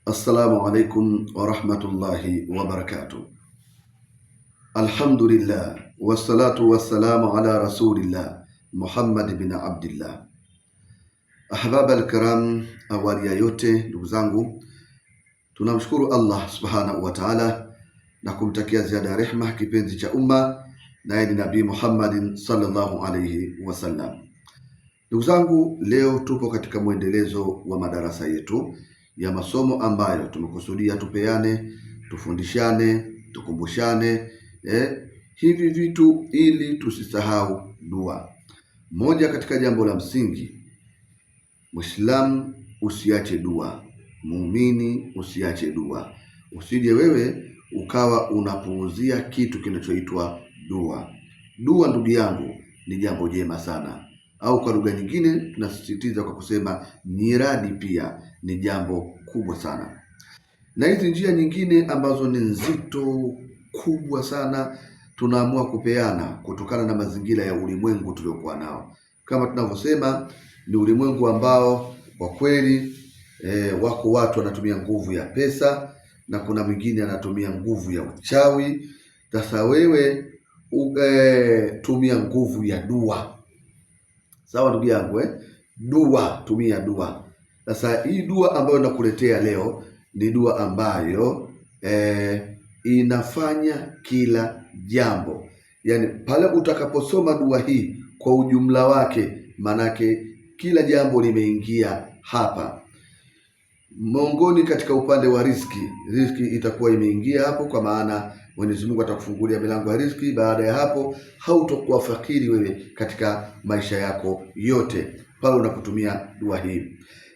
Assalamu alaikum wa rahmatullahi wa barakatuh. Alhamdulillah wassalatu wassalamu ala rasulillah Muhammad bin Abdillah. Ahbab al-kiram, awali ya yote ndugu zangu, tunamshukuru Allah subhanahu wa ta'ala na kumtakia ziada ya rehma kipenzi cha umma, naye ni Nabii Muhammadin sallallahu alayhi wasallam. Ndugu zangu, leo tupo katika mwendelezo wa madarasa yetu ya masomo ambayo tumekusudia tupeane, tufundishane, tukumbushane hivi vitu ili tusisahau dua. Moja katika jambo la msingi, Muislamu usiache dua, muumini usiache dua. Usije wewe ukawa unapuuzia kitu kinachoitwa dua. Dua ndugu yangu ni jambo jema sana, au kwa lugha nyingine tunasisitiza kwa kusema nyiradi pia ni jambo kubwa sana. Na hizi njia nyingine ambazo ni nzito kubwa sana tunaamua kupeana kutokana na mazingira ya ulimwengu tuliokuwa nao. Kama tunavyosema, ni ulimwengu ambao kwa kweli wako watu wanatumia nguvu ya pesa na kuna mwingine anatumia nguvu ya uchawi. Sasa wewe tumia nguvu ya dua. Sawa ndugu yangu, dua, tumia dua. Sasa hii dua ambayo nakuletea leo ni dua ambayo inafanya kila jambo. Yaani pale utakaposoma dua hii kwa ujumla wake, manake kila jambo limeingia hapa. Mongoni katika upande wa riziki itakuwa imeingia hapo, kwa maana Mwenyezi Mungu atakufungulia milango ya riziki. Baada ya hapo hautakuwa fakiri wewe katika maisha yako yote pale unapotumia dua hii.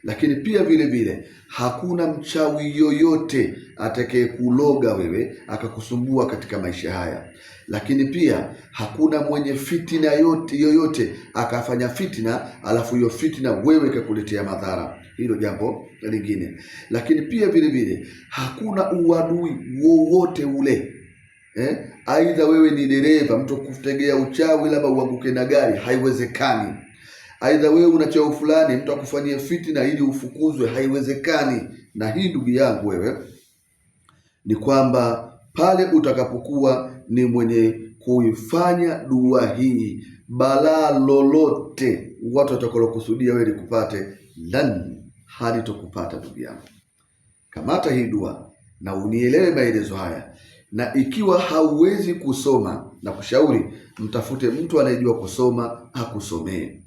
Lakini pia vile vile hakuna mchawi yoyote atakayekuloga wewe akakusumbua katika maisha haya. Lakini pia hakuna mwenye fitina yoyote akafanya fitina alafu hiyo fitina wewe ikakuletea madhara. Hilo jambo lingine. Lakini pia vile vile hakuna uadui wowote ule. Aidha wewe ni dereva, mtu kufutegea uchawi labda uanguke na gari, haiwezekani. Aidha wewe una cheo fulani, mtu akufanyia fitina ili ufukuzwe, haiwezekani. Na hii ndugu yangu wewe, ni kwamba pale utakapokuwa ni mwenye kuifanya dua hii, balaa lolote watu watakalokusudia wewe likupate halitokupata ndugu yangu. Kamata hii dua na unielewe maelezo haya. Na ikiwa hauwezi kusoma, na kushauri mtafute mtu anayejua kusoma akusomee.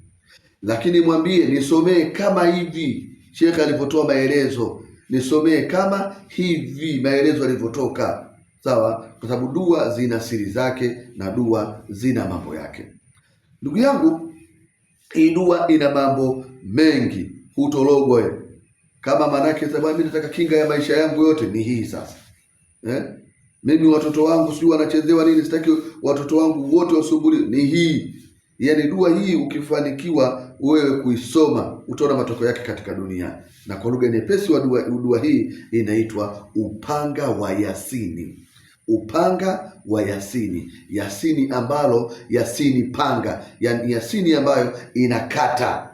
Lakini mwambie nisomee kama hivi Sheikh alivyotoa maelezo, nisomee kama hivi maelezo alivyotoka. Sawa? Kwa sababu dua zina siri zake na dua zina mambo yake. Ndugu yangu, hii dua ina mambo mengi, hutologwe. Kama manake sababu mimi nataka kinga ya maisha yangu yote ni hii sasa. Mimi watoto wangu sijui wanachezewa nini, sitaki watoto wangu wote wasuburi, ni hii. Yaani dua hii ukifanikiwa wewe kuisoma utaona matokeo yake katika dunia. Na kwa lugha nyepesi wa dua hii inaitwa upanga wa Yasini. Upanga wa Yasini. Yasini ambalo Yasini panga, yani Yasini ambayo inakata.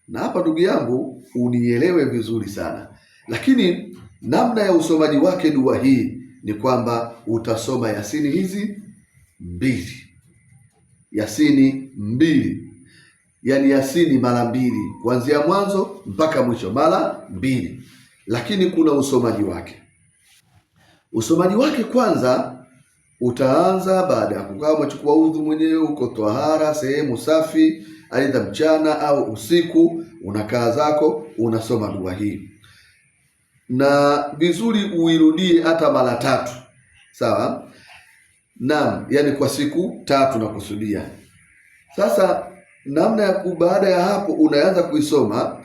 Na hapa ndugu yangu unielewe vizuri sana. Lakini namna ya usomaji wake dua hii ni kwamba utasoma Yasini hizi mbili. Yasini mbili. Yani Yasini mara mbili. Kuanzia mwanzo mpaka mwisho mara mbili. Lakini kuna usomaji wake. Usomaji wake kwanza utaanza baada ya kukaa umechukua udhu mwenyewe, uko tahara, sehemu safi, aidha mchana au usiku, unakaa zako unasoma dua hii. Na vizuri uirudie hata mara 3. Sawa? Naam, yani kwa siku 3 nakusudia. Sasa namna ya baada ya hapo unaanza kuisoma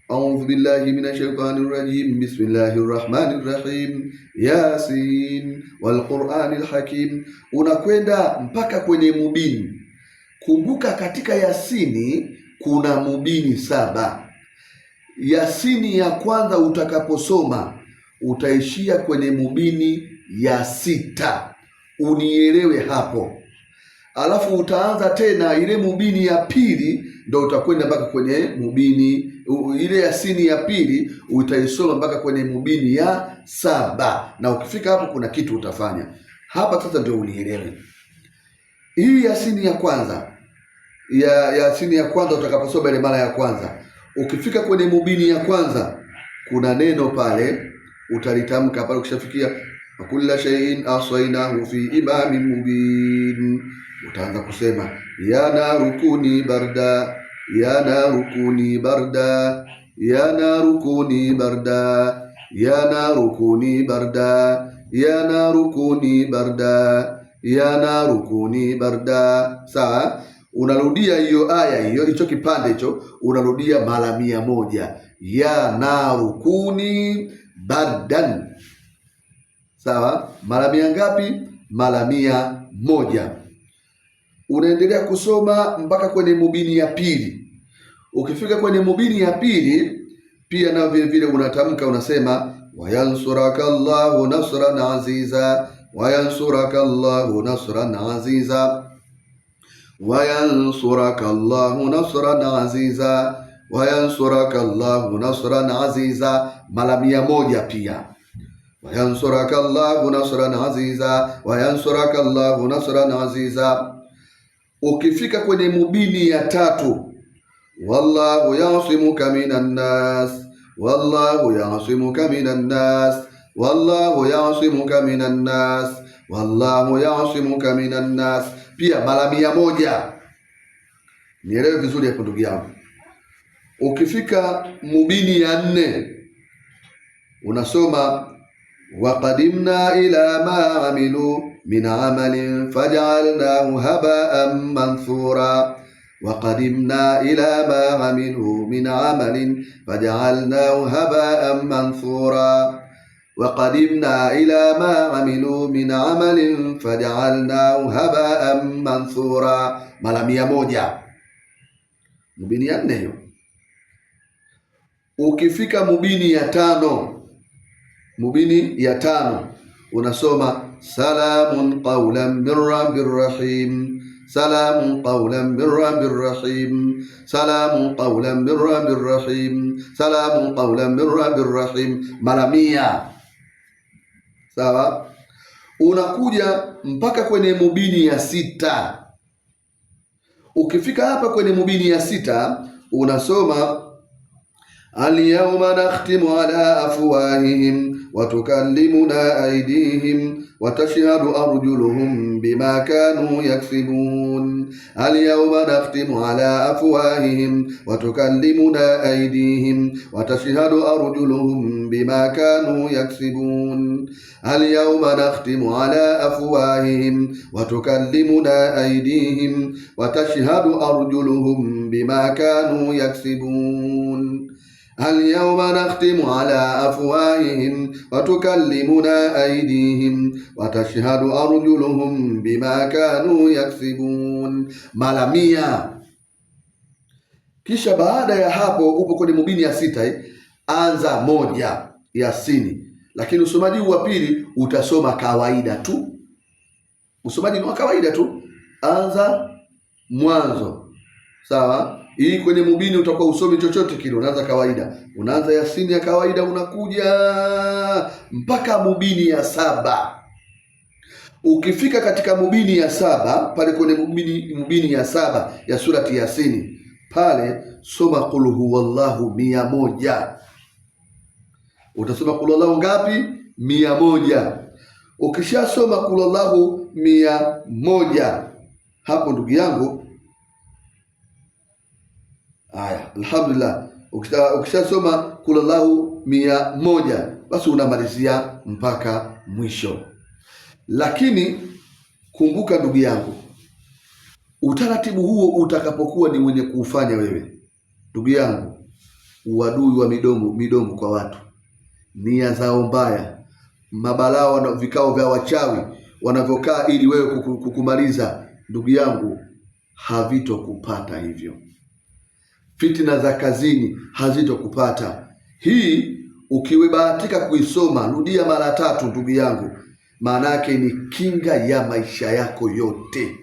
A'udhu billahi minash shaitanir rajim, bismillahir rahmanir rahim, Yasin wal Qur'anil hakim. Unakwenda mpaka kwenye mubini. Kumbuka katika Yasini kuna mubini 7. Yasini ya kwanza utakaposoma utaishia kwenye mubini ya 6. Unielewe hapo. Alafu utaanza tena ile mubini ya pili, ndio utakwenda mpaka kwenye mubini ile Yasini ya pili utaisoma mpaka kwenye Mubini ya 7, na ukifika hapo kuna kitu utafanya hapa. Sasa ndio unielewe hii Yasini ya kwanza, Yasini ya kwanza utakaposoma ile mara ya kwanza, ukifika kwenye Mubini ya kwanza kuna neno pale utalitamka pale. Ukishafikia kulla shay'in ahsaynahu fi imamin mubin, utaanza kusema ya narukuni barda, ya narukuni barda, ya narukuni barda, ya narukuni barda, ya narukuni barda, ya narukuni barda. Sawa, unarudia hiyo aya hicho kipande hicho unarudia mara 100, ya narukuni bardan. Sawa, mara 100 ngapi? Mara 100. Unaendelea kusoma mpaka kwenye Mubini ya pili. Ukifika kwenye Mubini ya pili pia na vile vile unatamka, unasema wayansuraka Allahu nasran aziza, wayansuraka Allahu nasran aziza, wayansuraka Allahu nasran aziza, wayansuraka Allahu nasran aziza, mara 100 pia. Wayansuraka Allahu nasran aziza, wayansuraka Allahu nasran aziza. Ukifika kwenye Mubini ya tatu, wallahu yasimuka minan nas, wallahu yasimuka minan nas, wallahu yasimuka minan nas, wallahu yasimuka minan nas, pia mara 100. Nielewe vizuri hapo ndugu yangu. Ukifika Mubini ya 4 unasoma waqadimna ila ma amilu min amalin faj'alnahu haba'an manthura, waqadimna ila ma amilu min amalin faj'alnahu haba'an manthura, waqadimna ila ma amilu min amalin faj'alnahu haba'an manthura, mara 100. Mubini ya 4 hiyo. Ukifika Mubini ya 5, Mubini ya 5 unasoma salamun qawlan min rabbir rahim, salamun qawlan min rabbir rahim, salamun qawlan min rabbir rahim, salamun qawlan min rabbir rahim, mara 100. Sawa, unakuja mpaka kwenye Mubini ya 6. Ukifika hapa kwenye Mubini ya 6 unasoma al-yawma nakhtimu ala afwahihim wa tukallimuna aydihim wa tashhadu arjuluhum bima kanu yaksibun. Al-yawma nakhtimu ala afwahihim wa tukallimuna aydihim wa tashhadu arjuluhum bima kanu yaksibun. Al-yawma nakhtimu ala afwahihim wa tukallimuna aydihim wa tashhadu arjuluhum bima kanu yaksibun. Al-yawma nakhtimu ala afwahihim wa tukallimuna aydihim wa tashhadu arjuluhum bima kanu yaksibun, mara 100. Kisha baada ya hapo upo kwenye Mubini ya 6, anza 1 Yasini, lakini usomaji wa pili utasoma kawaida tu. Usomaji ni wa kawaida tu, anza mwanzo. Sawa, hii kwenye Mubini utakuwa usomi chochote kile, unaanza kawaida, unaanza Yasini ya kawaida, unakuja mpaka Mubini ya 7. Ukifika katika Mubini ya 7 pale kwenye Mubini ya 7 ya surati Yasini pale soma qul huwallahu 100. Utasoma qul huwallahu ngapi? 100. Ukishasoma qul huwallahu 100 hapo ndugu yangu, haya, alhamdulillah, ukishasoma qul huwallahu 100 basi unamalizia mpaka mwisho. Lakini kumbuka ndugu yangu, utaratibu huo utakapokuwa ni mwenye kuufanya wewe, ndugu yangu, uadui wa midomo kwa watu, nia zao mbaya, mabalao na vikao vya wachawi wanavyokaa ili wewe kukumaliza, ndugu yangu, havitokupata hivyo. Fitina za kazini hazitokupata. Hii ukiwebahatika kuisoma, rudia mara 3 ndugu yangu, maana yake ni kinga ya maisha yako yote.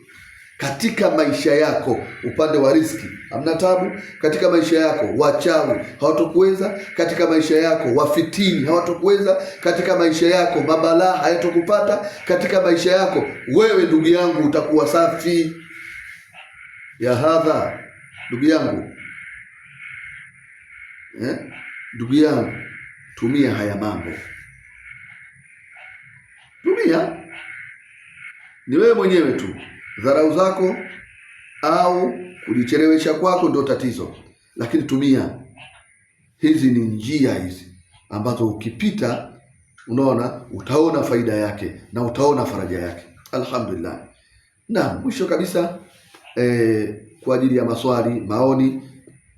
katika maisha yako. Upande wa riziki hamna tabu katika maisha yako. Wachawi hawatokuweza katika maisha yako. Wafitini hawatokuweza katika maisha yako. Mabalaa hayatokupata katika maisha yako. Wewe ndugu yangu utakuwa safi. Ya hadha, ndugu yangu, ndugu yangu, tumia haya mambo. Tumia, ni wewe mwenyewe tu. Dharau zako au kujichelewesha kwako ndio tatizo, lakini tumia. Hizi ni njia hizi ambazo ukipita, unaona, utaona faida yake na utaona faraja yake. Alhamdulillah. Na mwisho kabisa, kwa ajili ya maswali, maoni,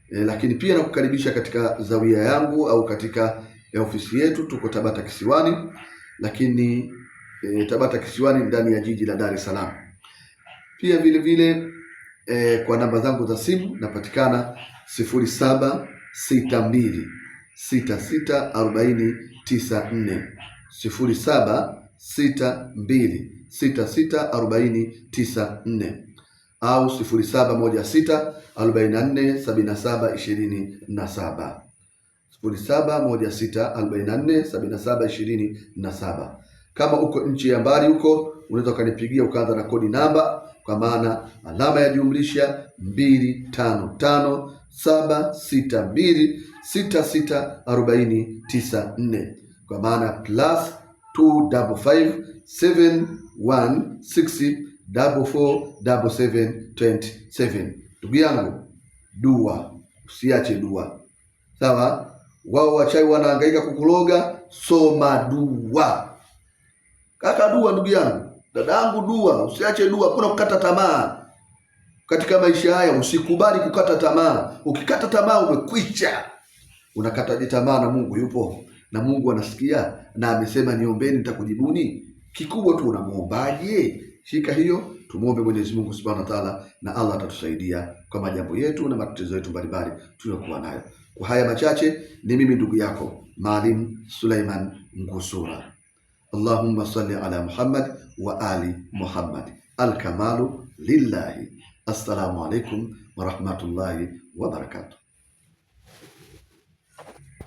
lakini pia nakukaribisha katika zawia yangu au katika ofisi yetu. Tuko Tabata Kisiwani, lakini Tabata Kisiwani ndani ya jiji la Dar es Salaam. Pia vile vile kwa namba zangu za simu napatikana 0762 664094, 0762 664094 au 0716 44 77 27, 0716 44 77 27. Kama uko nchi ya mbali huko, unaweza ukanipigia ukaanza na kodi namba, kwa maana alama ya jumlisha 255 kwa maana plus 255 Ndugu yangu, dua, usiache dua. Sawa? Wao wachawi wanahangaika kukuloga, soma dua. Kaka, dua ndugu yangu, dadangu, dua, usiache dua. Kuna kukata tamaa katika maisha haya. Usikubali kukata tamaa. Ukikata tamaa umekwisha. Unakataje tamaa na Mungu yupo? Na Mungu anasikia na amesema niombeni nitakujibuni. Kikubwa tu unamuombaje? Shika hiyo, tumuombe Mwenyezi Mungu Subhanahu wa Ta'ala, na Allah atatusaidia kwa majambo yetu na matatizo yetu mbalimbali tunayokuwa nayo. Kwa haya machache, ni mimi ndugu yako Maalim Suleiman Ngusura. Allahumma salli ala Muhammad wa ali Muhammad. Al-kamalu lillahi. Assalamu alaikum wa rahmatullahi wa barakatuh.